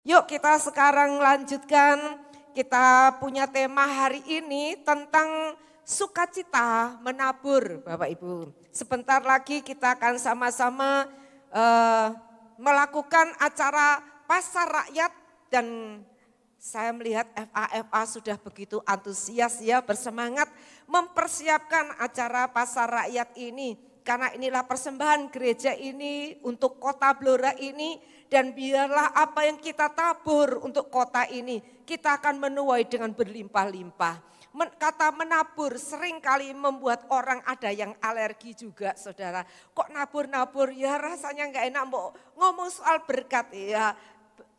Yuk kita sekarang lanjutkan, kita punya tema hari ini tentang sukacita menabur Bapak Ibu. Sebentar lagi kita akan sama-sama melakukan acara pasar rakyat dan saya melihat FA sudah begitu antusias ya, bersemangat mempersiapkan acara pasar rakyat ini. Karena inilah persembahan gereja ini untuk kota Blora ini. Dan biarlah apa yang kita tabur untuk kota ini, kita akan menuai dengan berlimpah-limpah. Kata menabur seringkali membuat orang ada yang alergi juga saudara. Kok nabur-nabur ya rasanya enggak enak, mau ngomong soal berkat ya.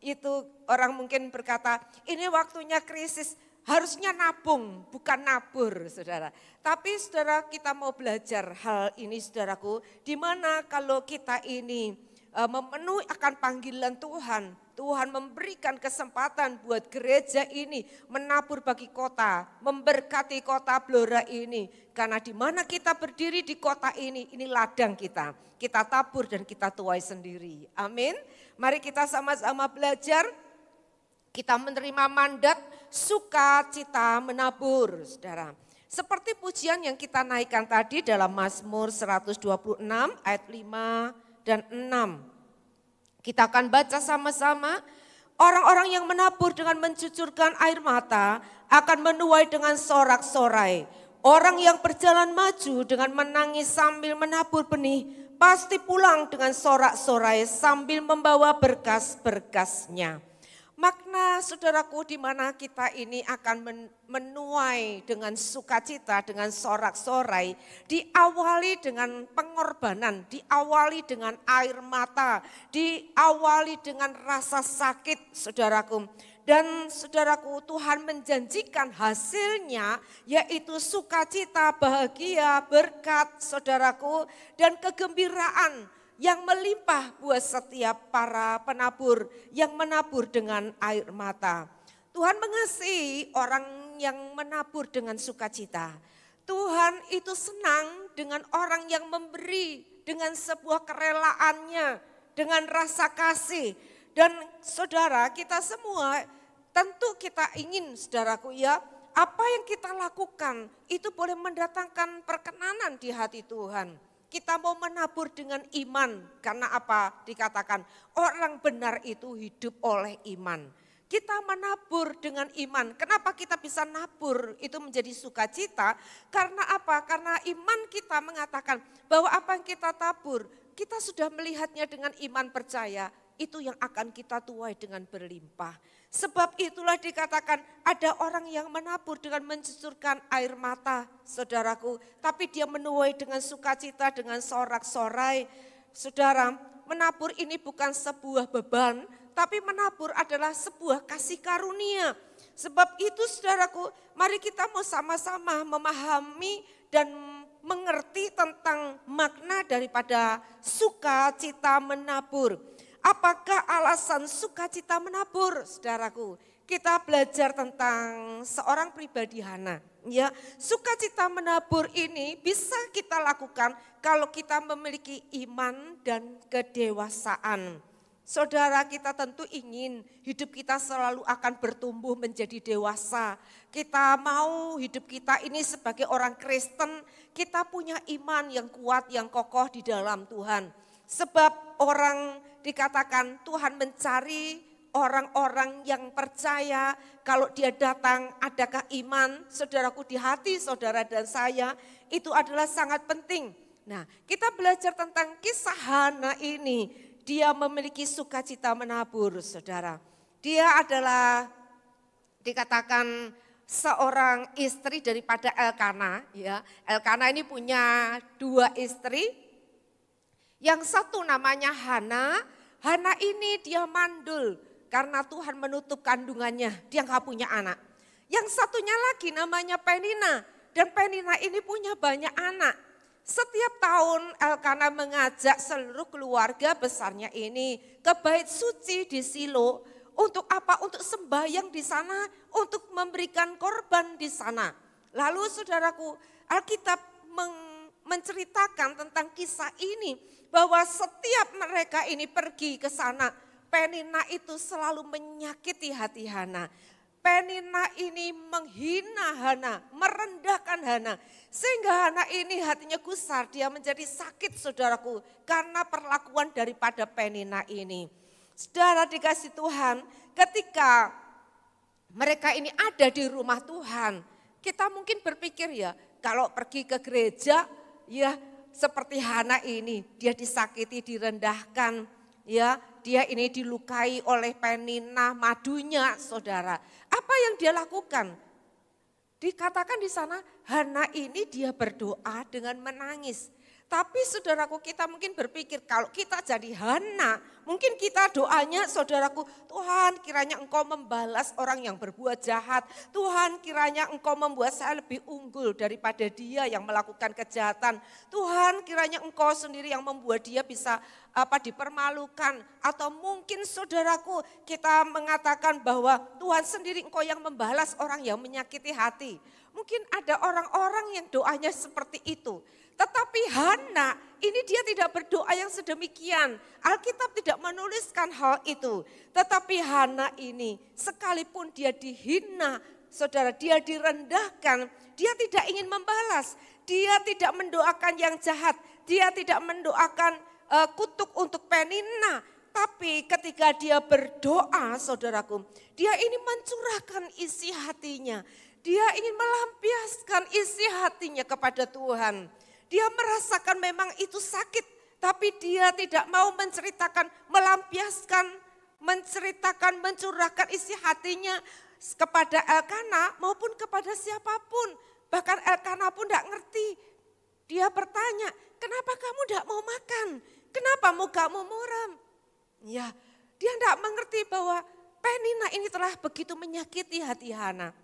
Itu orang mungkin berkata ini waktunya krisis, harusnya nabung bukan nabur saudara. Tapi saudara kita mau belajar hal ini saudaraku, di mana kalau kita ini memenuhi akan panggilan Tuhan. Tuhan memberikan kesempatan buat gereja ini menabur bagi kota, memberkati kota Blora ini. Karena di mana kita berdiri di kota ini ladang kita. Kita tabur dan kita tuai sendiri. Amin. Mari kita sama-sama belajar. Kita menerima mandat sukacita menabur, saudara. Seperti pujian yang kita naikkan tadi dalam Mazmur 126 ayat 5 dan 6. Kita akan baca sama-sama. Orang-orang yang menabur dengan mencucurkan air mata akan menuai dengan sorak-sorai. Orang yang berjalan maju dengan menangis sambil menabur benih pasti pulang dengan sorak-sorai sambil membawa berkas-berkasnya. Makna saudaraku di mana kita ini akan menuai dengan sukacita, dengan sorak-sorai, diawali dengan pengorbanan, diawali dengan air mata, diawali dengan rasa sakit saudaraku. Dan saudaraku Tuhan menjanjikan hasilnya yaitu sukacita, bahagia, berkat saudaraku dan kegembiraan yang melimpah buat setiap para penabur yang menabur dengan air mata. Tuhan mengasihi orang yang menabur dengan sukacita. Tuhan itu senang dengan orang yang memberi dengan sebuah kerelaannya, dengan rasa kasih. Dan saudara kita semua tentu kita ingin saudaraku ya, apa yang kita lakukan itu boleh mendatangkan perkenanan di hati Tuhan. Kita mau menabur dengan iman, karena apa? Dikatakan orang benar itu hidup oleh iman. Kita menabur dengan iman. Kenapa kita bisa nabur? Itu menjadi sukacita. Karena apa? Karena iman kita mengatakan bahwa apa yang kita tabur, kita sudah melihatnya dengan iman percaya. Itu yang akan kita tuai dengan berlimpah. Sebab itulah dikatakan ada orang yang menabur dengan mencucurkan air mata saudaraku. Tapi dia menuai dengan sukacita, dengan sorak-sorai. Saudara, menabur ini bukan sebuah beban, tapi menabur adalah sebuah kasih karunia. Sebab itu saudaraku, mari kita mau sama-sama memahami dan mengerti tentang makna daripada sukacita menabur. Apakah alasan sukacita menabur, saudaraku? Kita belajar tentang seorang pribadi Hana. Ya, sukacita menabur ini bisa kita lakukan kalau kita memiliki iman dan kedewasaan. Saudara, kita tentu ingin hidup kita selalu akan bertumbuh menjadi dewasa. Kita mau hidup kita ini sebagai orang Kristen, kita punya iman yang kuat, yang kokoh di dalam Tuhan. Sebab orang dikatakan Tuhan mencari orang-orang yang percaya kalau dia datang adakah iman saudaraku di hati saudara dan saya itu adalah sangat penting. Nah kita belajar tentang kisah Hana ini, dia memiliki sukacita menabur saudara. Dia adalah dikatakan seorang istri daripada Elkana. Ya. Elkana ini punya 2 istri. Yang satu namanya Hana, Hana ini dia mandul karena Tuhan menutup kandungannya, dia nggak punya anak. Yang satunya lagi namanya Penina dan Penina ini punya banyak anak. Setiap tahun Elkana mengajak seluruh keluarga besarnya ini ke bait suci di Silo. Untuk apa? Untuk sembahyang di sana, untuk memberikan korban di sana. Lalu saudaraku, Alkitab menceritakan tentang kisah ini bahwa setiap mereka ini pergi ke sana Penina itu selalu menyakiti hati Hana. Penina ini menghina Hana, merendahkan Hana. Sehingga Hana ini hatinya gusar, dia menjadi sakit saudaraku. Karena perlakuan daripada Penina ini. Saudara dikasih Tuhan, ketika mereka ini ada di rumah Tuhan. Kita mungkin berpikir ya, kalau pergi ke gereja ya seperti Hana ini. Dia disakiti, direndahkan, ya dia ini dilukai oleh Penina, madunya saudara. Apa yang dia lakukan? Dikatakan di sana Hana ini dia berdoa dengan menangis. Tapi saudaraku kita mungkin berpikir kalau kita jadi Hana, mungkin kita doanya saudaraku, Tuhan kiranya engkau membalas orang yang berbuat jahat. Tuhan kiranya engkau membuat saya lebih unggul daripada dia yang melakukan kejahatan. Tuhan kiranya engkau sendiri yang membuat dia bisa dipermalukan. Atau mungkin saudaraku kita mengatakan bahwa Tuhan sendiri engkau yang membalas orang yang menyakiti hati. Mungkin ada orang-orang yang doanya seperti itu. Tetapi Hana ini dia tidak berdoa yang sedemikian. Alkitab tidak menuliskan hal itu. Tetapi Hana ini sekalipun dia dihina, saudara dia direndahkan, dia tidak ingin membalas. Dia tidak mendoakan yang jahat, dia tidak mendoakan kutuk untuk Penina. Tapi ketika dia berdoa saudaraku, dia ini mencurahkan isi hatinya. Dia ingin melampiaskan isi hatinya kepada Tuhan. Dia merasakan memang itu sakit, tapi dia tidak mau menceritakan, melampiaskan, mencurahkan isi hatinya kepada Elkana maupun kepada siapapun. Bahkan Elkana pun tidak ngerti. Dia bertanya, kenapa kamu tidak mau makan? Kenapa mukamu muram? Ya, dia tidak mengerti bahwa Penina ini telah begitu menyakiti hati Hana.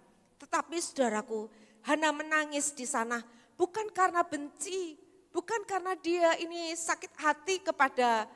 Tetapi saudaraku, Hana menangis di sana. Bukan karena benci, bukan karena dia ini sakit hati kepada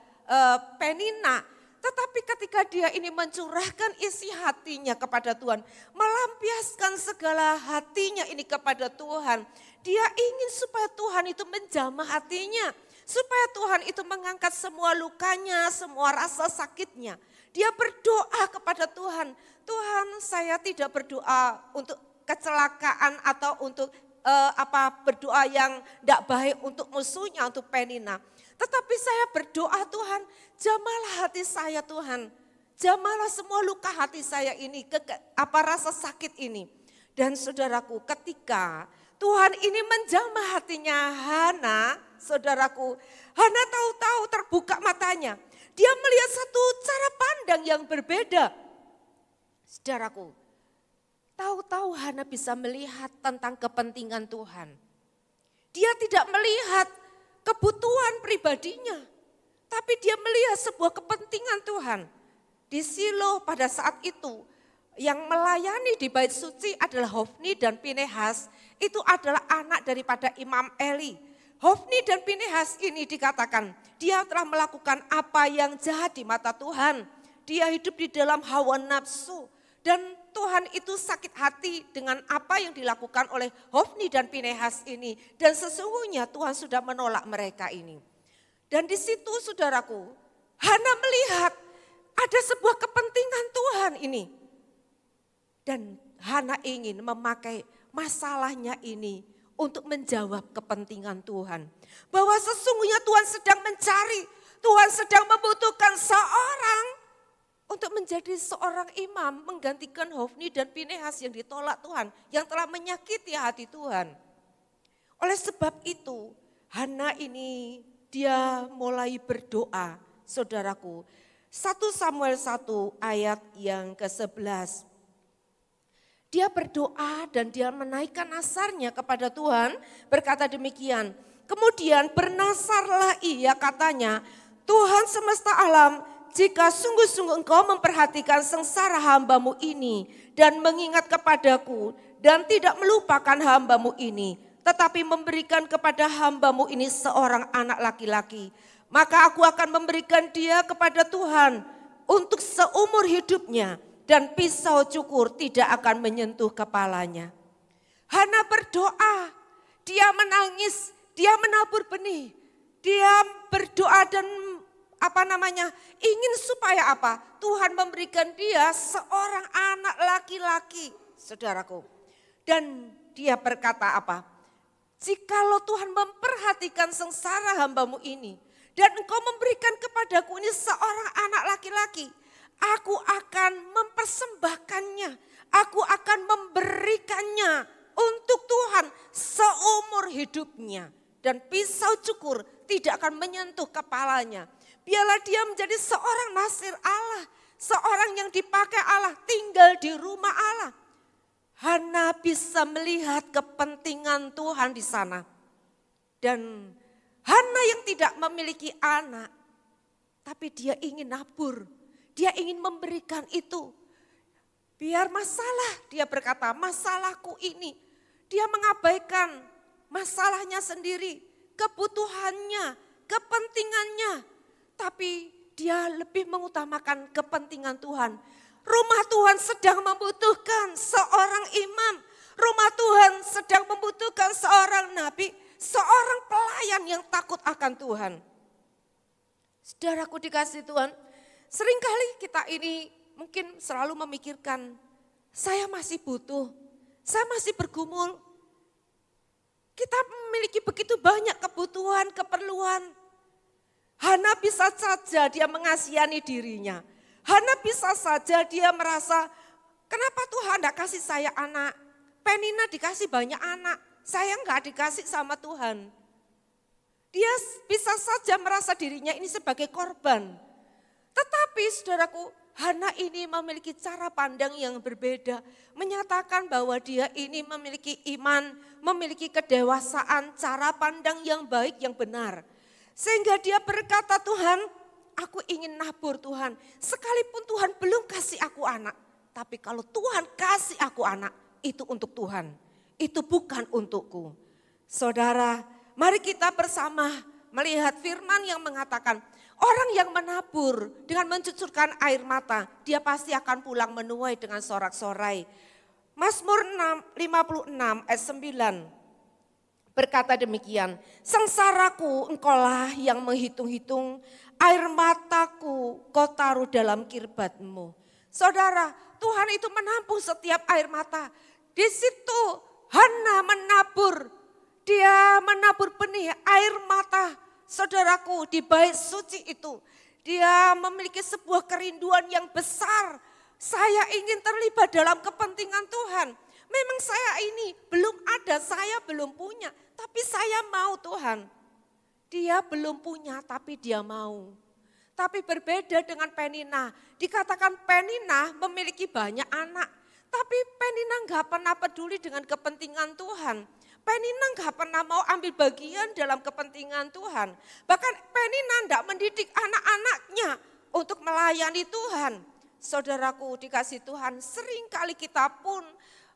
Penina. Tetapi ketika dia ini mencurahkan isi hatinya kepada Tuhan. Melampiaskan segala hatinya ini kepada Tuhan. Dia ingin supaya Tuhan itu menjamah hatinya. Supaya Tuhan itu mengangkat semua lukanya, semua rasa sakitnya. Dia berdoa kepada Tuhan. Tuhan saya tidak berdoa untuk kecelakaan atau untuk berdoa yang tidak baik untuk musuhnya, untuk Penina. Tetapi saya berdoa Tuhan, jamalah hati saya Tuhan. Jamalah semua luka hati saya ini, rasa sakit ini. Dan saudaraku ketika Tuhan ini menjamah hatinya Hana, saudaraku, Hana tahu-tahu terbuka matanya. Dia melihat satu cara pandang yang berbeda. Saudaraku, tahu-tahu Hana bisa melihat tentang kepentingan Tuhan. Dia tidak melihat kebutuhan pribadinya, tapi dia melihat sebuah kepentingan Tuhan. Di Silo pada saat itu, yang melayani di bait suci adalah Hofni dan Pinehas, itu adalah anak daripada Imam Eli. Hofni dan Pinehas ini dikatakan, dia telah melakukan apa yang jahat di mata Tuhan. Dia hidup di dalam hawa nafsu. Dan Tuhan itu sakit hati dengan apa yang dilakukan oleh Hofni dan Pinehas ini. Dan sesungguhnya Tuhan sudah menolak mereka ini. Dan di situ saudaraku, Hana melihat ada sebuah kepentingan Tuhan ini. Dan Hana ingin memakai masalahnya ini untuk menjawab kepentingan Tuhan. Bahwa sesungguhnya Tuhan sedang mencari, Tuhan sedang membutuhkan seorang untuk menjadi seorang imam menggantikan Hofni dan Pinehas yang ditolak Tuhan, yang telah menyakiti hati Tuhan. Oleh sebab itu, Hana ini dia mulai berdoa, saudaraku. 1 Samuel 1 ayat yang ke-11. Dia berdoa dan dia menaikkan nasarnya kepada Tuhan, berkata demikian. Kemudian bernasarlah ia katanya, Tuhan semesta alam, jika sungguh-sungguh engkau memperhatikan sengsara hambamu ini dan mengingat kepadaku dan tidak melupakan hambamu ini, tetapi memberikan kepada hambamu ini seorang anak laki-laki, maka aku akan memberikan dia kepada Tuhan untuk seumur hidupnya dan pisau cukur tidak akan menyentuh kepalanya. Hana berdoa, dia menangis, dia menabur benih, dia berdoa dan ingin supaya apa? Tuhan memberikan dia seorang anak laki-laki, saudaraku. Dan dia berkata apa? Jikalau Tuhan memperhatikan sengsara hambamu ini, dan engkau memberikan kepadaku ini seorang anak laki-laki, aku akan mempersembahkannya, aku akan memberikannya untuk Tuhan seumur hidupnya. Dan pisau cukur tidak akan menyentuh kepalanya. Biarlah dia menjadi seorang nasir Allah, seorang yang dipakai Allah, tinggal di rumah Allah. Hana bisa melihat kepentingan Tuhan di sana. Dan Hana yang tidak memiliki anak, tapi dia ingin nabur, dia ingin memberikan itu. Biar masalah, dia berkata, masalahku ini. Dia mengabaikan masalahnya sendiri, kebutuhannya, kepentingannya. Tapi dia lebih mengutamakan kepentingan Tuhan. Rumah Tuhan sedang membutuhkan seorang imam. Rumah Tuhan sedang membutuhkan seorang nabi, seorang pelayan yang takut akan Tuhan. Saudaraku dikasih Tuhan, seringkali kita ini mungkin selalu memikirkan, saya masih butuh, saya masih bergumul. Kita memiliki begitu banyak kebutuhan, keperluan. Hana bisa saja dia mengasihani dirinya. Hana bisa saja dia merasa, kenapa Tuhan tidak kasih saya anak? Penina dikasih banyak anak, saya enggak dikasih sama Tuhan. Dia bisa saja merasa dirinya ini sebagai korban. Tetapi saudaraku, Hana ini memiliki cara pandang yang berbeda. Menyatakan bahwa dia ini memiliki iman, memiliki kedewasaan, cara pandang yang baik, yang benar. Sehingga dia berkata, Tuhan, aku ingin nabur Tuhan. Sekalipun Tuhan belum kasih aku anak. Tapi kalau Tuhan kasih aku anak, itu untuk Tuhan. Itu bukan untukku. Saudara, mari kita bersama melihat firman yang mengatakan, orang yang menabur dengan mencucurkan air mata, dia pasti akan pulang menuai dengan sorak-sorai. Mazmur 56 ayat 9 berkata demikian, sengsaraku engkaulah yang menghitung-hitung, air mataku kau taruh dalam kirbatmu. Saudara, Tuhan itu menampung setiap air mata. Di situ Hana menabur, dia menabur benih air mata. Saudaraku, di bait suci itu, dia memiliki sebuah kerinduan yang besar. Saya ingin terlibat dalam kepentingan Tuhan. Memang saya ini belum ada, saya belum punya, tapi saya mau Tuhan. Dia belum punya, tapi dia mau. Tapi berbeda dengan Penina. Dikatakan Penina memiliki banyak anak, tapi Penina enggak pernah peduli dengan kepentingan Tuhan. Penina enggak pernah mau ambil bagian dalam kepentingan Tuhan. Bahkan Penina enggak mendidik anak-anaknya untuk melayani Tuhan. Saudaraku dikasih Tuhan, seringkali kita pun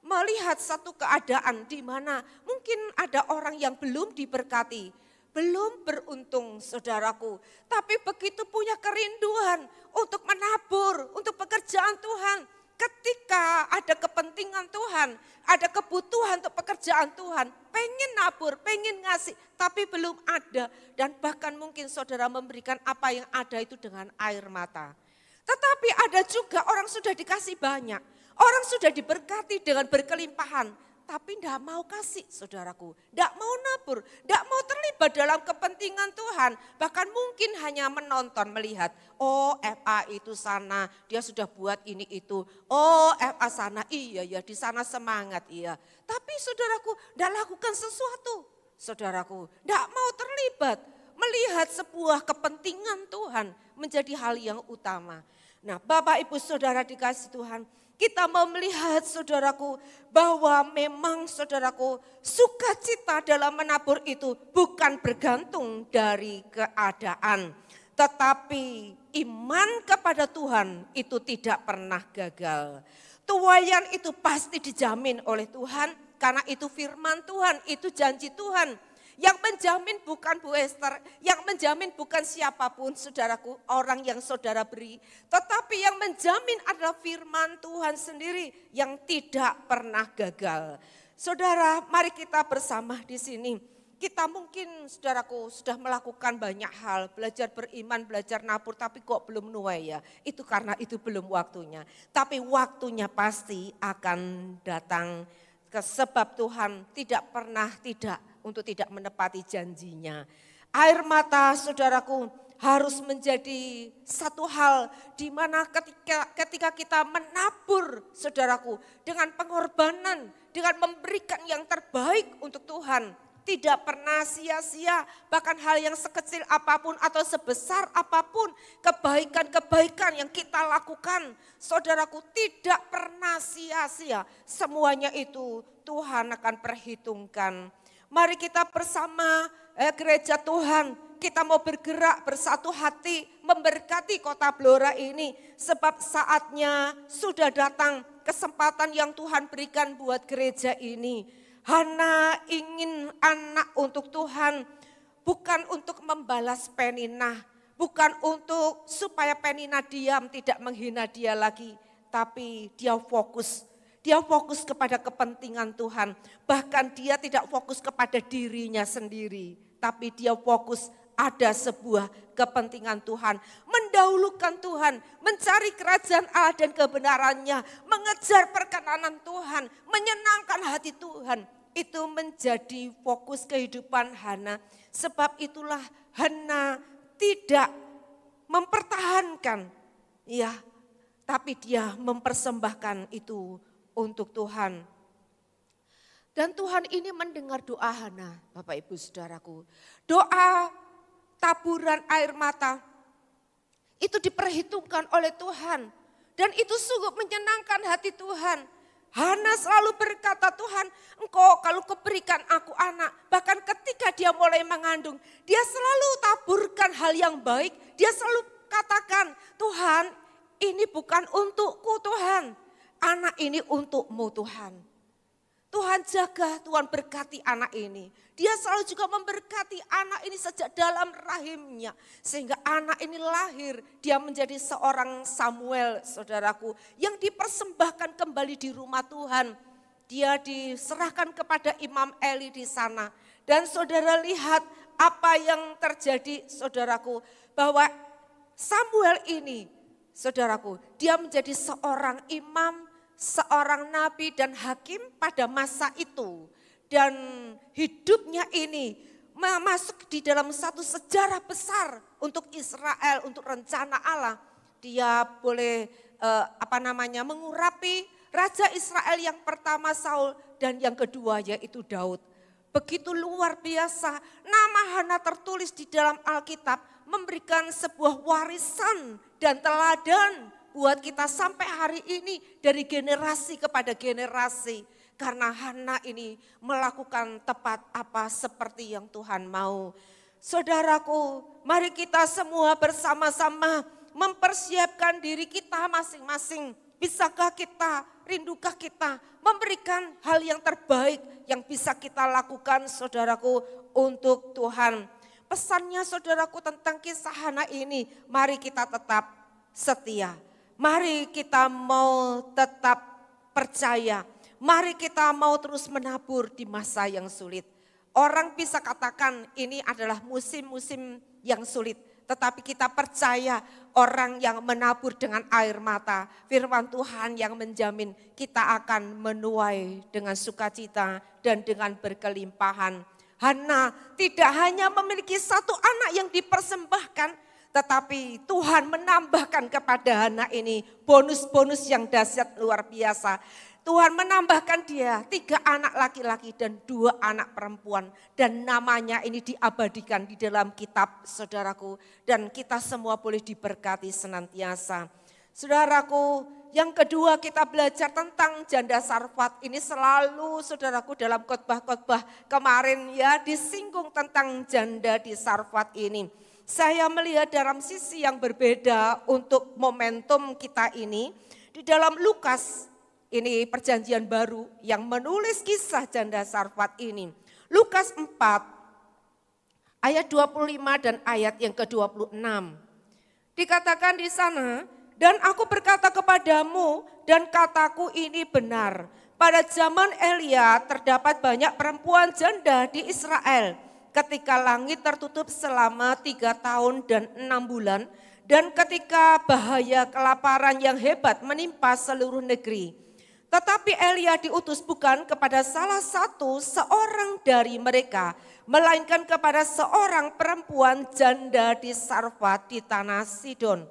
melihat satu keadaan di mana mungkin ada orang yang belum diberkati, belum beruntung saudaraku. Tapi begitu punya kerinduan untuk menabur, untuk pekerjaan Tuhan. Ketika ada kepentingan Tuhan, ada kebutuhan untuk pekerjaan Tuhan, pengen nabur, pengen ngasih, tapi belum ada. Dan bahkan mungkin saudara memberikan apa yang ada itu dengan air mata. Tetapi ada juga orang sudah dikasih banyak, orang sudah diberkati dengan berkelimpahan, tapi tidak mau kasih saudaraku, tidak mau nabur, tidak mau terlibat dalam kepentingan Tuhan. Bahkan mungkin hanya menonton, melihat, oh FA itu sana, dia sudah buat ini itu. Oh FA sana, iya ya di sana semangat iya. Tapi saudaraku tidak lakukan sesuatu. Saudaraku tidak mau terlibat, melihat sebuah kepentingan Tuhan menjadi hal yang utama. Nah Bapak Ibu Saudara dikasih Tuhan, kita mau melihat saudaraku bahwa memang saudaraku sukacita dalam menabur itu bukan bergantung dari keadaan. Tetapi iman kepada Tuhan itu tidak pernah gagal. Tuaian itu pasti dijamin oleh Tuhan karena itu firman Tuhan, itu janji Tuhan. Yang menjamin bukan Bu Esther, yang menjamin bukan siapapun saudaraku, orang yang saudara beri. Tetapi yang menjamin adalah firman Tuhan sendiri yang tidak pernah gagal. Saudara, mari kita bersama di sini. Kita mungkin saudaraku sudah melakukan banyak hal, belajar beriman, belajar nabur, tapi kok belum nuai ya. Itu karena itu belum waktunya. Tapi waktunya pasti akan datang, sebab Tuhan tidak pernah tidak untuk tidak menepati janjinya. Air mata saudaraku harus menjadi satu hal di mana ketika kita menabur saudaraku dengan pengorbanan, dengan memberikan yang terbaik untuk Tuhan. Tidak pernah sia-sia, bahkan hal yang sekecil apapun atau sebesar apapun, kebaikan-kebaikan yang kita lakukan, saudaraku tidak pernah sia-sia. Semuanya itu Tuhan akan perhitungkan. Mari kita bersama gereja Tuhan, kita mau bergerak bersatu hati memberkati kota Blora ini. Sebab saatnya sudah datang kesempatan yang Tuhan berikan buat gereja ini. Hana ingin anak untuk Tuhan, bukan untuk membalas Peninah, bukan untuk supaya Peninah diam tidak menghina dia lagi, tapi dia fokus kepada kepentingan Tuhan. Bahkan dia tidak fokus kepada dirinya sendiri, tapi dia fokus ada sebuah kepentingan Tuhan. Mendahulukan Tuhan, mencari kerajaan Allah dan kebenarannya, mengejar perkenanan Tuhan, menyenangkan hati Tuhan. Itu menjadi fokus kehidupan Hana. Sebab itulah Hana tidak mempertahankan, ya, tapi dia mempersembahkan itu untuk Tuhan. Dan Tuhan ini mendengar doa Hana, Bapak Ibu Saudaraku. Doa taburan air mata itu diperhitungkan oleh Tuhan. Dan itu sungguh menyenangkan hati Tuhan. Hana selalu berkata, Tuhan, Engkau kalau keberikan aku anak, bahkan ketika dia mulai mengandung, dia selalu taburkan hal yang baik. Dia selalu katakan, Tuhan, ini bukan untukku Tuhan, anak ini untukmu Tuhan. Tuhan jaga, Tuhan berkati anak ini. Dia selalu juga memberkati anak ini sejak dalam rahimnya. Sehingga anak ini lahir, dia menjadi seorang Samuel, saudaraku, yang dipersembahkan kembali di rumah Tuhan. Dia diserahkan kepada Imam Eli di sana. Dan saudara lihat apa yang terjadi, saudaraku, bahwa Samuel ini, saudaraku, dia menjadi seorang imam, seorang nabi dan hakim pada masa itu. Dan hidupnya ini masuk di dalam satu sejarah besar untuk Israel, untuk rencana Allah. Dia boleh mengurapi raja Israel yang pertama Saul dan yang kedua yaitu Daud. Begitu luar biasa, nama Hana tertulis di dalam Alkitab memberikan sebuah warisan dan teladan buat kita sampai hari ini dari generasi kepada generasi. Karena Hana ini melakukan tepat apa seperti yang Tuhan mau. Saudaraku, mari kita semua bersama-sama mempersiapkan diri kita masing-masing. Bisakah kita, rindukah kita memberikan hal yang terbaik yang bisa kita lakukan saudaraku untuk Tuhan. Pesannya saudaraku tentang kisah Hana ini, mari kita tetap setia. Mari kita mau tetap percaya. Mari kita mau terus menabur di masa yang sulit. Orang bisa katakan ini adalah musim-musim yang sulit. Tetapi kita percaya orang yang menabur dengan air mata. Firman Tuhan yang menjamin kita akan menuai dengan sukacita dan dengan berkelimpahan. Hana tidak hanya memiliki satu anak yang dipersembahkan. Tetapi Tuhan menambahkan kepada Hana ini bonus-bonus yang dahsyat luar biasa. Tuhan menambahkan dia 3 anak laki-laki dan 2 anak perempuan. Dan namanya ini diabadikan di dalam kitab saudaraku. Dan kita semua boleh diberkati senantiasa. Saudaraku, yang kedua kita belajar tentang janda Sarfat. Ini selalu saudaraku dalam khotbah-khotbah kemarin ya disinggung tentang janda di Sarfat ini. Saya melihat dalam sisi yang berbeda untuk momentum kita ini. Di dalam Lukas, ini perjanjian baru yang menulis kisah janda Sarfat ini. Lukas 4 ayat 25 dan ayat yang ke-26. Dikatakan di sana, dan aku berkata kepadamu dan kataku ini benar. Pada zaman Elia terdapat banyak perempuan janda di Israel ketika langit tertutup selama 3 tahun dan 6 bulan, dan ketika bahaya kelaparan yang hebat menimpa seluruh negeri. Tetapi Elia diutus bukan kepada salah satu seorang dari mereka, melainkan kepada seorang perempuan janda di Sarfat di tanah Sidon.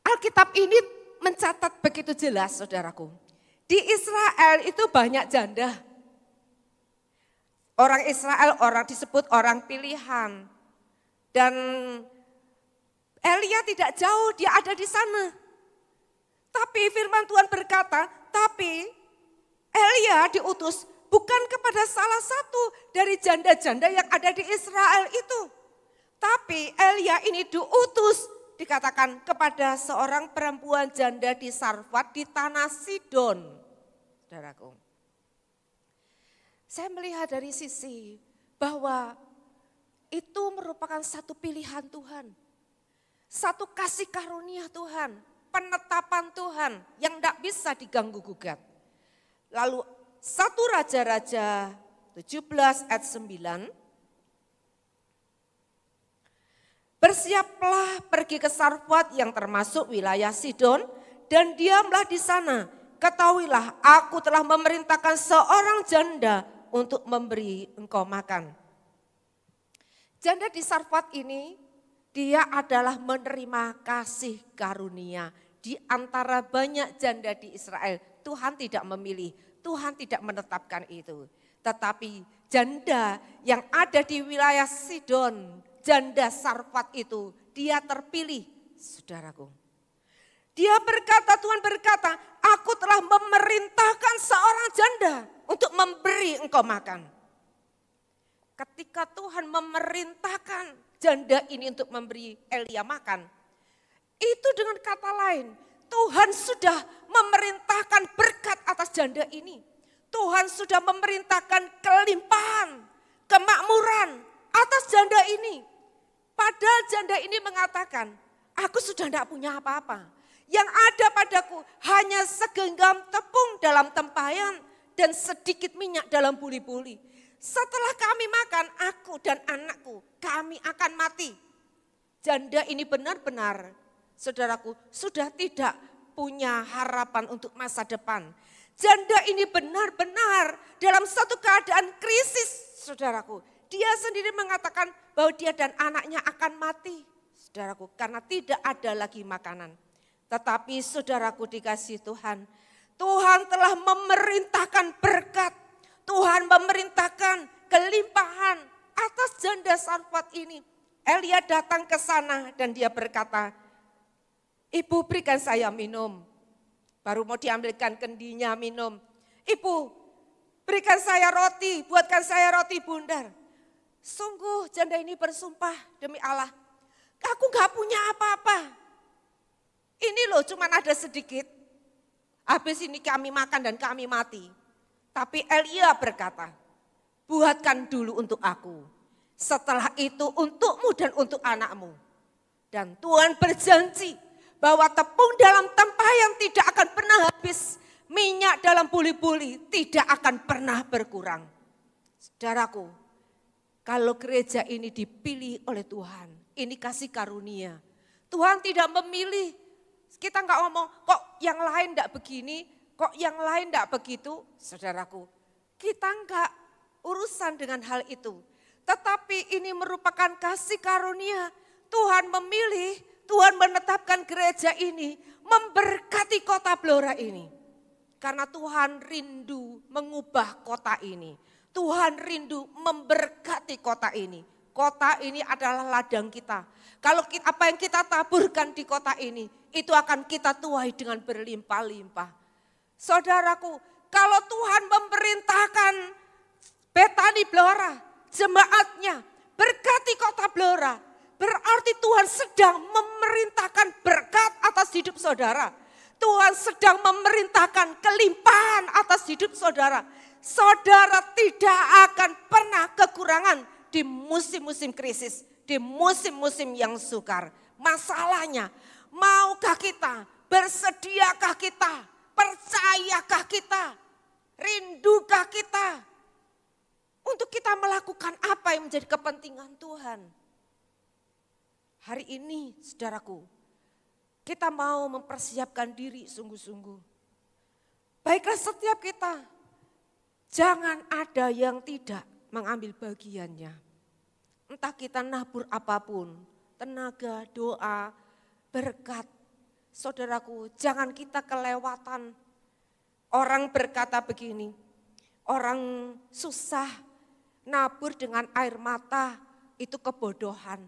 Alkitab ini mencatat begitu jelas, saudaraku. Di Israel itu banyak janda. Orang Israel disebut orang pilihan. Dan Elia tidak jauh, dia ada di sana. Tapi firman Tuhan berkata, tapi Elia diutus bukan kepada salah satu dari janda-janda yang ada di Israel itu. Tapi Elia ini diutus, dikatakan kepada seorang perempuan janda di Sarfat di tanah Sidon. Saudaraku. Saya melihat dari sisi bahwa itu merupakan satu pilihan Tuhan. Satu kasih karunia Tuhan, penetapan Tuhan yang tidak bisa diganggu gugat. Lalu 1 Raja-Raja 17 ayat 9. Bersiaplah pergi ke Sarfat yang termasuk wilayah Sidon dan diamlah di sana. Ketahuilah aku telah memerintahkan seorang janda untuk memberi engkau makan. Janda di Sarfat ini, dia adalah menerima kasih karunia. Di antara banyak janda di Israel, Tuhan tidak memilih, Tuhan tidak menetapkan itu. Tetapi janda yang ada di wilayah Sidon, janda Sarfat itu, dia terpilih, saudaraku. Dia berkata, Tuhan berkata, aku telah memerintahkan seorang janda untuk memberi engkau makan. Ketika Tuhan memerintahkan janda ini untuk memberi Elia makan, itu dengan kata lain, Tuhan sudah memerintahkan berkat atas janda ini. Tuhan sudah memerintahkan kelimpahan, kemakmuran atas janda ini. Padahal janda ini mengatakan, aku sudah tidak punya apa-apa. Yang ada padaku hanya segenggam tepung dalam tempayan dan sedikit minyak dalam buli-buli. Setelah kami makan, aku dan anakku, kami akan mati. Janda ini benar-benar, saudaraku, sudah tidak punya harapan untuk masa depan. Janda ini benar-benar dalam satu keadaan krisis, saudaraku. Dia sendiri mengatakan bahwa dia dan anaknya akan mati, saudaraku, karena tidak ada lagi makanan. Tetapi saudaraku dikasihi Tuhan, Tuhan telah memerintahkan berkat, Tuhan memerintahkan kelimpahan atas janda Sarfat ini. Elia datang ke sana dan dia berkata, ibu berikan saya minum. Baru mau diambilkan kendinya minum. Ibu berikan saya roti, buatkan saya roti bundar. Sungguh janda ini bersumpah demi Allah, aku gak punya apa-apa. Ini loh cuman ada sedikit, habis ini kami makan dan kami mati. Tapi Elia berkata, buatkan dulu untuk aku, setelah itu untukmu dan untuk anakmu. Dan Tuhan berjanji bahwa tepung dalam tempayan tidak akan pernah habis, minyak dalam buli-buli tidak akan pernah berkurang. Saudaraku, kalau gereja ini dipilih oleh Tuhan, ini kasih karunia. Tuhan tidak memilih. Kita enggak ngomong, kok yang lain enggak begini, kok yang lain enggak begitu. Saudaraku, kita enggak urusan dengan hal itu. Tetapi ini merupakan kasih karunia. Tuhan memilih, Tuhan menetapkan gereja ini, memberkati kota Blora ini. Karena Tuhan rindu mengubah kota ini. Tuhan rindu memberkati kota ini. Kota ini adalah ladang kita. Kalau apa yang kita taburkan di kota ini, itu akan kita tuai dengan berlimpah-limpah. Saudaraku, kalau Tuhan memerintahkan Betani Blora, jemaatnya, berkati kota Blora, berarti Tuhan sedang memerintahkan berkat atas hidup saudara. Tuhan sedang memerintahkan kelimpahan atas hidup saudara. Saudara tidak akan pernah kekurangan di musim-musim krisis, di musim-musim yang sukar. Masalahnya, maukah kita, bersediakah kita, percayakah kita, rindukah kita Untuk kita melakukan apa yang menjadi kepentingan Tuhan. Hari ini saudaraku, kita mau mempersiapkan diri sungguh-sungguh. Baiklah setiap kita, jangan ada yang tidak mengambil bagiannya. Entah kita nabur apapun, tenaga, doa, berkat. Saudaraku, jangan kita kelewatan. Orang berkata begini, orang susah nabur dengan air mata itu kebodohan.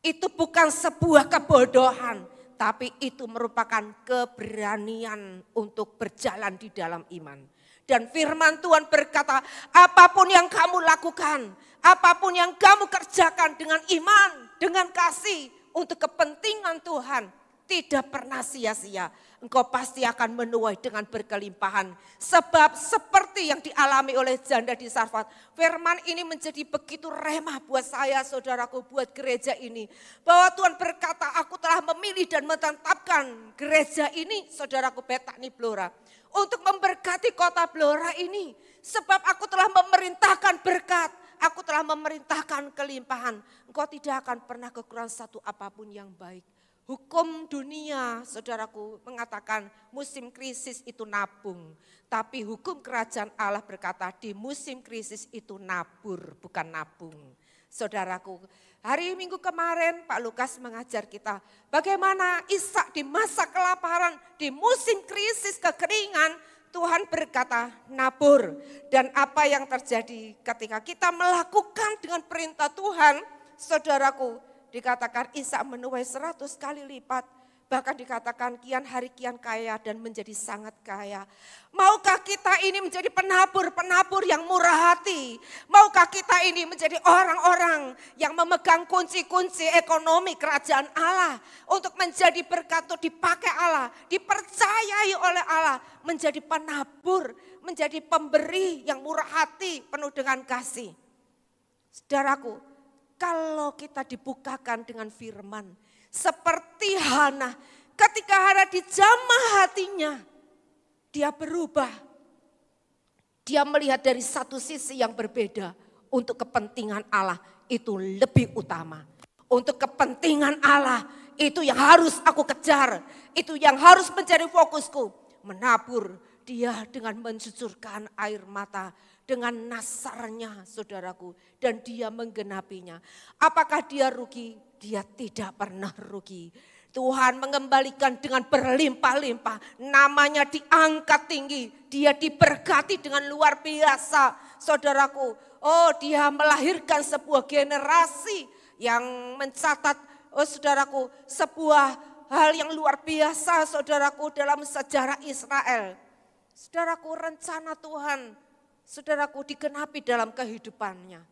Itu bukan sebuah kebodohan, tapi itu merupakan keberanian untuk berjalan di dalam iman. Dan firman Tuhan berkata, apapun yang kamu lakukan, apapun yang kamu kerjakan dengan iman, dengan kasih untuk kepentingan Tuhan, tidak pernah sia-sia. Engkau pasti akan menuai dengan berkelimpahan. Sebab seperti yang dialami oleh janda di Sarfat, firman ini menjadi begitu remah buat saya, saudaraku, buat gereja ini. Bahwa Tuhan berkata, aku telah memilih dan menetapkan gereja ini, saudaraku, Betani Blora, untuk memberkati kota Blora ini. Sebab aku telah memerintahkan berkat, aku telah memerintahkan kelimpahan. Engkau tidak akan pernah kekurangan satu apapun yang baik. Hukum dunia, saudaraku, mengatakan musim krisis itu nabung. Tapi hukum kerajaan Allah berkata di musim krisis itu nabur, bukan nabung. Saudaraku, hari Minggu kemarin Pak Lukas mengajar kita bagaimana Ishak di masa kelaparan, di musim krisis kekeringan, Tuhan berkata nabur. Dan apa yang terjadi ketika kita melakukan dengan perintah Tuhan, saudaraku, dikatakan Ishak menuai 100 kali lipat. Bahkan dikatakan kian hari kian kaya dan menjadi sangat kaya. Maukah kita ini menjadi penabur-penabur yang murah hati? Maukah kita ini menjadi orang-orang yang memegang kunci-kunci ekonomi kerajaan Allah. Untuk menjadi berkat, dipakai Allah, dipercayai oleh Allah. Menjadi penabur, menjadi pemberi yang murah hati penuh dengan kasih. Saudaraku, kalau kita dibukakan dengan firman, seperti Hana, ketika Hana dijamah hatinya, dia berubah. Dia melihat dari satu sisi yang berbeda, untuk kepentingan Allah itu lebih utama. Untuk kepentingan Allah itu yang harus aku kejar, itu yang harus menjadi fokusku. Menabur dia dengan mencucurkan air mata, dengan nasarnya saudaraku, dan dia menggenapinya. Apakah dia rugi? Dia tidak pernah rugi. Tuhan mengembalikan dengan berlimpah-limpah, namanya diangkat tinggi, dia diberkati dengan luar biasa. Saudaraku, oh dia melahirkan sebuah generasi yang mencatat, oh saudaraku, sebuah hal yang luar biasa saudaraku dalam sejarah Israel. Saudaraku, rencana Tuhan, saudaraku, digenapi dalam kehidupannya.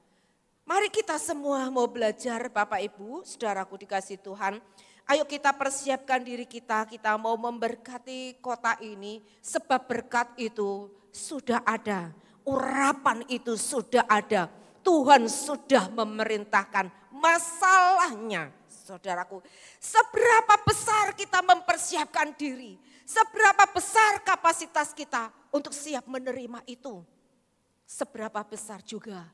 Mari kita semua mau belajar Bapak Ibu, saudaraku dikasih Tuhan. Ayo kita persiapkan diri kita mau memberkati kota ini. Sebab berkat itu sudah ada, urapan itu sudah ada. Tuhan sudah memerintahkan. Masalahnya saudaraku, seberapa besar kita mempersiapkan diri. Seberapa besar kapasitas kita untuk siap menerima itu. Seberapa besar juga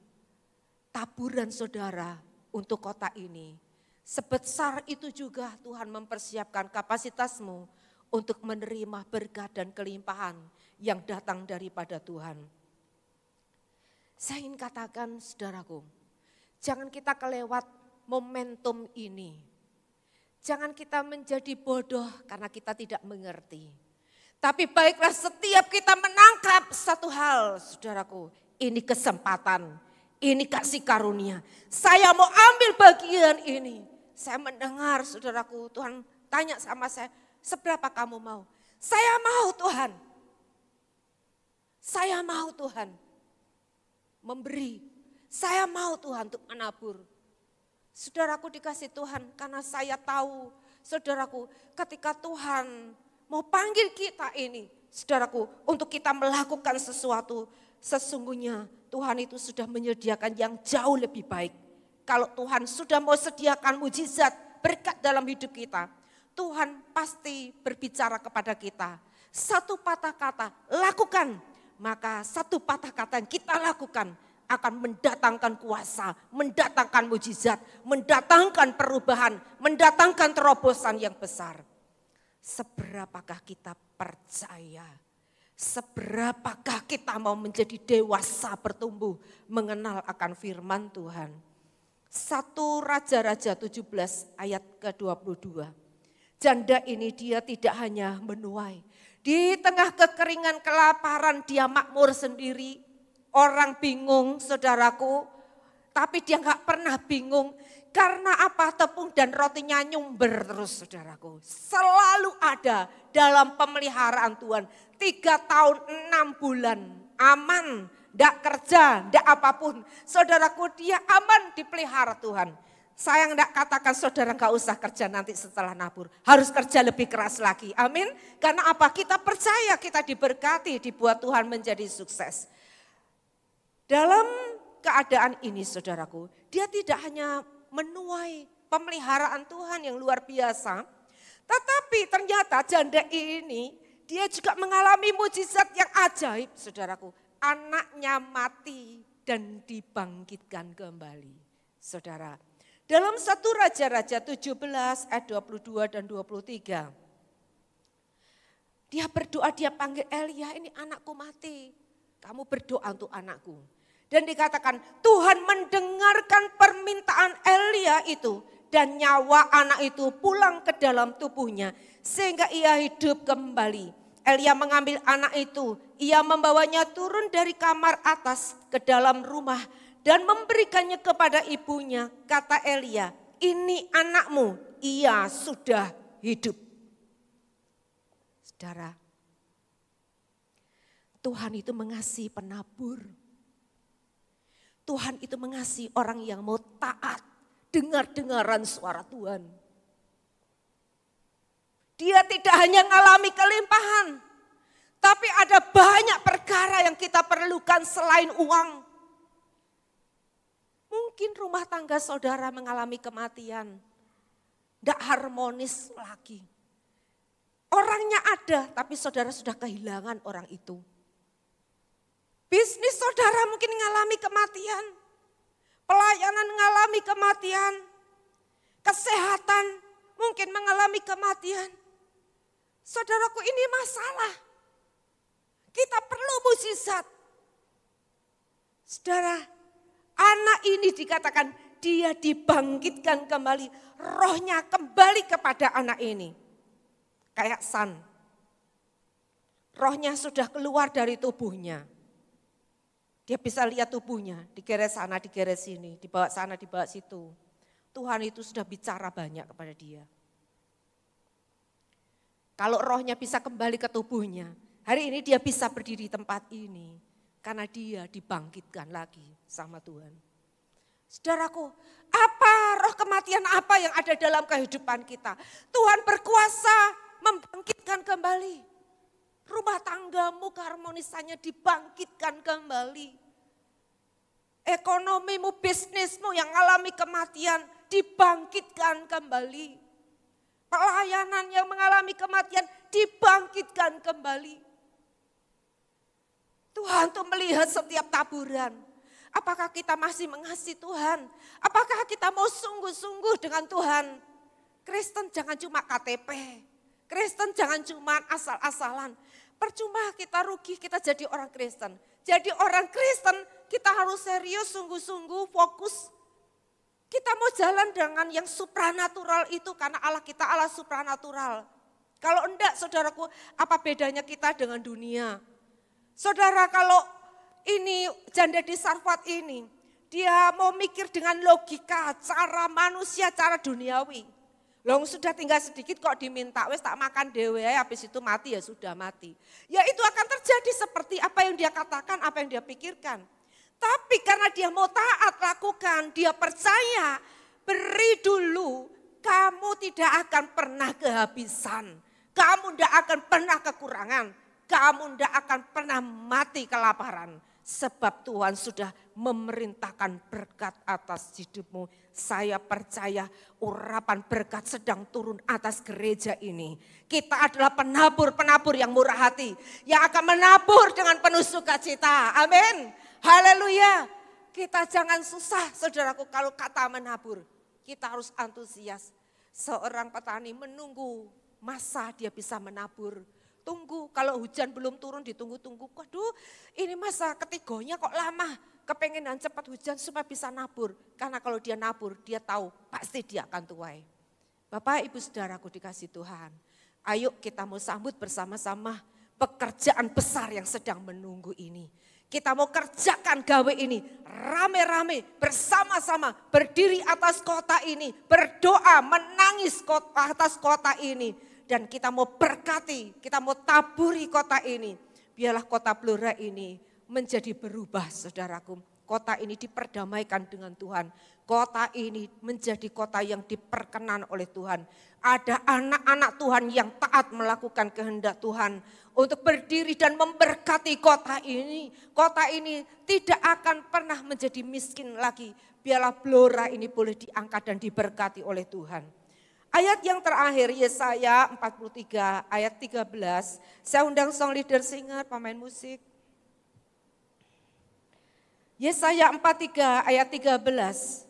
taburan saudara untuk kota ini. Sebesar itu juga Tuhan mempersiapkan kapasitasmu untuk menerima berkat dan kelimpahan yang datang daripada Tuhan. Saya ingin katakan saudaraku, jangan kita kelewat momentum ini. Jangan kita menjadi bodoh karena kita tidak mengerti. Tapi baiklah setiap kita menangkap satu hal saudaraku, ini kesempatan. Ini kasih karunia. Saya mau ambil bagian ini. Saya mendengar saudaraku, Tuhan tanya sama saya, seberapa kamu mau? Saya mau Tuhan. Saya mau Tuhan memberi. Saya mau Tuhan untuk menabur. Saudaraku dikasih Tuhan, karena saya tahu saudaraku ketika Tuhan mau panggil kita ini, saudaraku, untuk kita melakukan sesuatu, sesungguhnya Tuhan itu sudah menyediakan yang jauh lebih baik. Kalau Tuhan sudah mau sediakan mujizat, berkat dalam hidup kita, Tuhan pasti berbicara kepada kita. Satu patah kata, lakukan. Maka satu patah kata yang kita lakukan akan mendatangkan kuasa, mendatangkan mujizat, mendatangkan perubahan, mendatangkan terobosan yang besar. Seberapakah kita percaya? Seberapakah kita mau menjadi dewasa bertumbuh mengenal akan firman Tuhan? 1 Raja-Raja 17 ayat ke-22. Janda ini dia tidak hanya menuai. Di tengah kekeringan kelaparan dia makmur sendiri. Orang bingung saudaraku. Tapi dia gak pernah bingung. Karena apa? Tepung dan rotinya nyumber terus saudaraku. Selalu ada dalam pemeliharaan Tuhan. 3 tahun 6 bulan aman. Tidak kerja, tidak apapun. Saudaraku dia aman dipelihara Tuhan. Saya tidak katakan saudara gak usah kerja nanti setelah nabur. Harus kerja lebih keras lagi. Amin. Karena apa? Kita percaya kita diberkati, dibuat Tuhan menjadi sukses. Dalam keadaan ini saudaraku, dia tidak hanya menuai pemeliharaan Tuhan yang luar biasa. Tetapi ternyata janda ini dia juga mengalami mujizat yang ajaib saudaraku. Anaknya mati dan dibangkitkan kembali. Saudara, dalam 1 Raja-Raja 17 ayat 22 dan 23. Dia berdoa, dia panggil Elia, ini anakku mati. Kamu berdoa untuk anakku. Dan dikatakan Tuhan mendengarkan permintaan Elia itu. Dan nyawa anak itu pulang ke dalam tubuhnya. Sehingga ia hidup kembali. Elia mengambil anak itu. Ia membawanya turun dari kamar atas ke dalam rumah. Dan memberikannya kepada ibunya. Kata Elia, ini anakmu, ia sudah hidup. Saudara, Tuhan itu mengasihi penabur. Tuhan itu mengasihi orang yang mau taat, dengar-dengaran suara Tuhan. Dia tidak hanya mengalami kelimpahan, tapi ada banyak perkara yang kita perlukan selain uang. Mungkin rumah tangga saudara mengalami kematian, tidak harmonis lagi. Orangnya ada, tapi saudara sudah kehilangan orang itu. Bisnis saudara mungkin mengalami kematian. Pelayanan mengalami kematian. Kesehatan mungkin mengalami kematian. Saudaraku, ini masalah. Kita perlu mujizat. Saudara, anak ini dikatakan dia dibangkitkan kembali. Rohnya kembali kepada anak ini. Kayak San. Rohnya sudah keluar dari tubuhnya. Dia bisa lihat tubuhnya, digeret sana, digeret sini, dibawa sana, dibawa situ. Tuhan itu sudah bicara banyak kepada dia. Kalau rohnya bisa kembali ke tubuhnya, hari ini dia bisa berdiri di tempat ini. Karena dia dibangkitkan lagi sama Tuhan. Saudaraku, apa roh kematian apa yang ada dalam kehidupan kita? Tuhan berkuasa membangkitkan kembali. Rumah tanggamu keharmonisannya dibangkitkan kembali. Ekonomimu, bisnismu yang alami kematian dibangkitkan kembali. Pelayanan yang mengalami kematian dibangkitkan kembali. Tuhan tuh melihat setiap taburan. Apakah kita masih mengasihi Tuhan? Apakah kita mau sungguh-sungguh dengan Tuhan? Kristen jangan cuma KTP. Kristen jangan cuma asal-asalan. Percuma kita rugi, kita jadi orang Kristen. Jadi orang Kristen kita harus serius, sungguh-sungguh, fokus. Kita mau jalan dengan yang supranatural itu karena Allah kita Allah supranatural. Kalau enggak saudaraku, apa bedanya kita dengan dunia? Saudara, kalau ini janda di Sarfat ini, dia mau mikir dengan logika, cara manusia, cara duniawi. Long sudah tinggal sedikit kok diminta, wes tak makan dewe, habis itu mati ya sudah mati. Ya itu akan terjadi seperti apa yang dia katakan, apa yang dia pikirkan. Tapi karena dia mau taat lakukan, dia percaya, beri dulu, kamu tidak akan pernah kehabisan. Kamu tidak akan pernah kekurangan, kamu tidak akan pernah mati kelaparan. Sebab Tuhan sudah memerintahkan berkat atas hidupmu. Saya percaya urapan berkat sedang turun atas gereja ini. Kita adalah penabur-penabur yang murah hati. Yang akan menabur dengan penuh sukacita. Amin. Haleluya. Kita jangan susah saudaraku kalau kata menabur. Kita harus antusias. Seorang petani menunggu masa dia bisa menabur. Tunggu, kalau hujan belum turun ditunggu-tunggu. Waduh, ini masa ketiganya kok lama. Kepengenan cepat hujan supaya bisa nabur. Karena kalau dia nabur, dia tahu pasti dia akan tuai. Bapak, Ibu, Saudaraku dikasih Tuhan. Ayo kita mau sambut bersama-sama pekerjaan besar yang sedang menunggu ini. Kita mau kerjakan gawe ini rame-rame bersama-sama berdiri atas kota ini. Berdoa menangis atas kota ini. Dan kita mau berkati, kita mau taburi kota ini. Biarlah kota Blora ini menjadi berubah saudaraku. Kota ini diperdamaikan dengan Tuhan. Kota ini menjadi kota yang diperkenan oleh Tuhan. Ada anak-anak Tuhan yang taat melakukan kehendak Tuhan. Untuk berdiri dan memberkati kota ini. Kota ini tidak akan pernah menjadi miskin lagi. Biarlah Blora ini boleh diangkat dan diberkati oleh Tuhan. Ayat yang terakhir Yesaya 43 ayat 13. Saya undang song leader singer, pemain musik. Yesaya 43 ayat 13.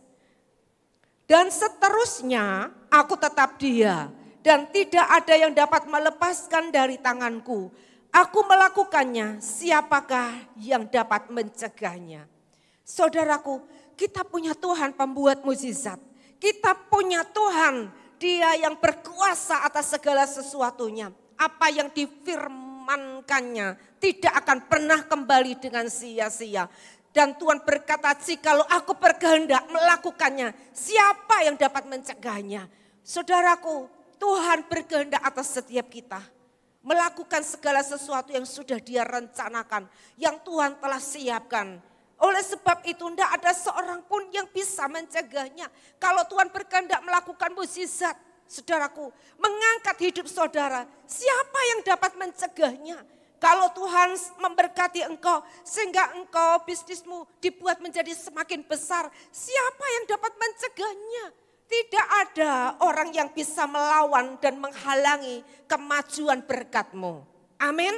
Dan seterusnya aku tetap dia dan tidak ada yang dapat melepaskan dari tanganku. Aku melakukannya, siapakah yang dapat mencegahnya? Saudaraku, kita punya Tuhan pembuat mukjizat. Kita punya Tuhan, Dia yang berkuasa atas segala sesuatunya. Apa yang difirmankannya tidak akan pernah kembali dengan sia-sia. Dan Tuhan berkata, jikalau aku berkehendak melakukannya, siapa yang dapat mencegahnya? Saudaraku, Tuhan berkehendak atas setiap kita. Melakukan segala sesuatu yang sudah Dia rencanakan, yang Tuhan telah siapkan. Oleh sebab itu tidak ada seorang pun yang bisa mencegahnya. Kalau Tuhan berkehendak melakukan mukjizat, saudaraku, mengangkat hidup saudara, siapa yang dapat mencegahnya? Kalau Tuhan memberkati engkau sehingga engkau bisnismu dibuat menjadi semakin besar, siapa yang dapat mencegahnya? Tidak ada orang yang bisa melawan dan menghalangi kemajuan berkat-Mu. Amin.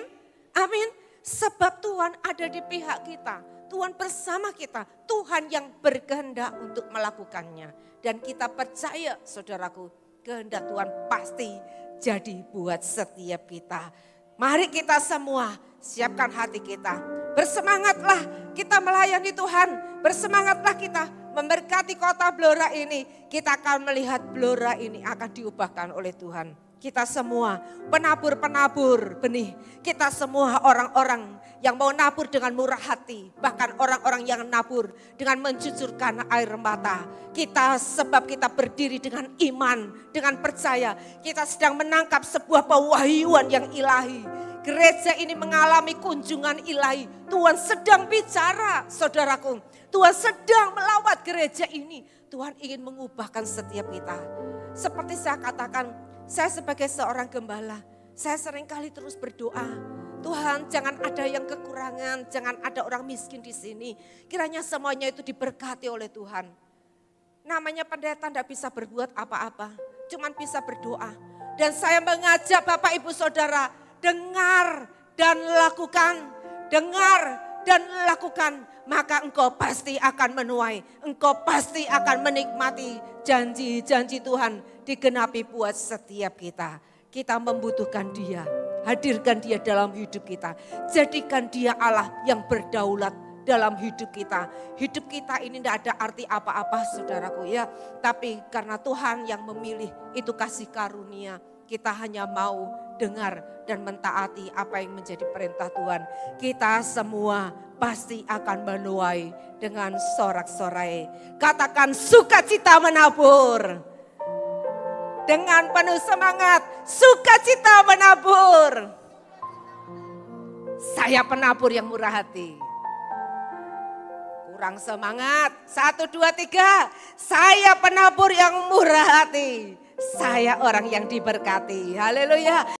Amin. Sebab Tuhan ada di pihak kita. Tuhan bersama kita. Tuhan yang berkehendak untuk melakukannya. Dan kita percaya saudaraku, kehendak Tuhan pasti jadi buat setiap kita. Mari kita semua siapkan hati kita. Bersemangatlah kita melayani Tuhan. Bersemangatlah kita memberkati kota Blora ini. Kita akan melihat Blora ini akan diubahkan oleh Tuhan. Kita semua penabur-penabur benih. Kita semua orang-orang yang mau nabur dengan murah hati. Bahkan orang-orang yang nabur dengan mencucurkan air mata. Kita sebab kita berdiri dengan iman, dengan percaya. Kita sedang menangkap sebuah pewahyuan yang ilahi. Gereja ini mengalami kunjungan ilahi. Tuhan sedang bicara, saudaraku. Tuhan sedang melawat gereja ini. Tuhan ingin mengubahkan setiap kita. Seperti saya katakan, saya sebagai seorang gembala, saya seringkali terus berdoa. Tuhan, jangan ada yang kekurangan, jangan ada orang miskin di sini. Kiranya semuanya itu diberkati oleh Tuhan. Namanya pendeta tidak bisa berbuat apa-apa, cuman bisa berdoa. Dan saya mengajak Bapak Ibu Saudara, dengar dan lakukan, dengar dan lakukan. Maka engkau pasti akan menuai, engkau pasti akan menikmati janji-janji Tuhan digenapi buat setiap kita. Kita membutuhkan Dia, hadirkan Dia dalam hidup kita. Jadikan Dia Allah yang berdaulat dalam hidup kita. Hidup kita ini tidak ada arti apa-apa saudaraku ya. Tapi karena Tuhan yang memilih itu kasih karunia. Kita hanya mau dengar dan mentaati apa yang menjadi perintah Tuhan. Kita semua pasti akan menuai dengan sorak-sorai. Katakan sukacita menabur. Dengan penuh semangat, sukacita menabur. Saya penabur yang murah hati. Kurang semangat, 1, 2, 3. Saya penabur yang murah hati. Saya orang yang diberkati. Haleluya.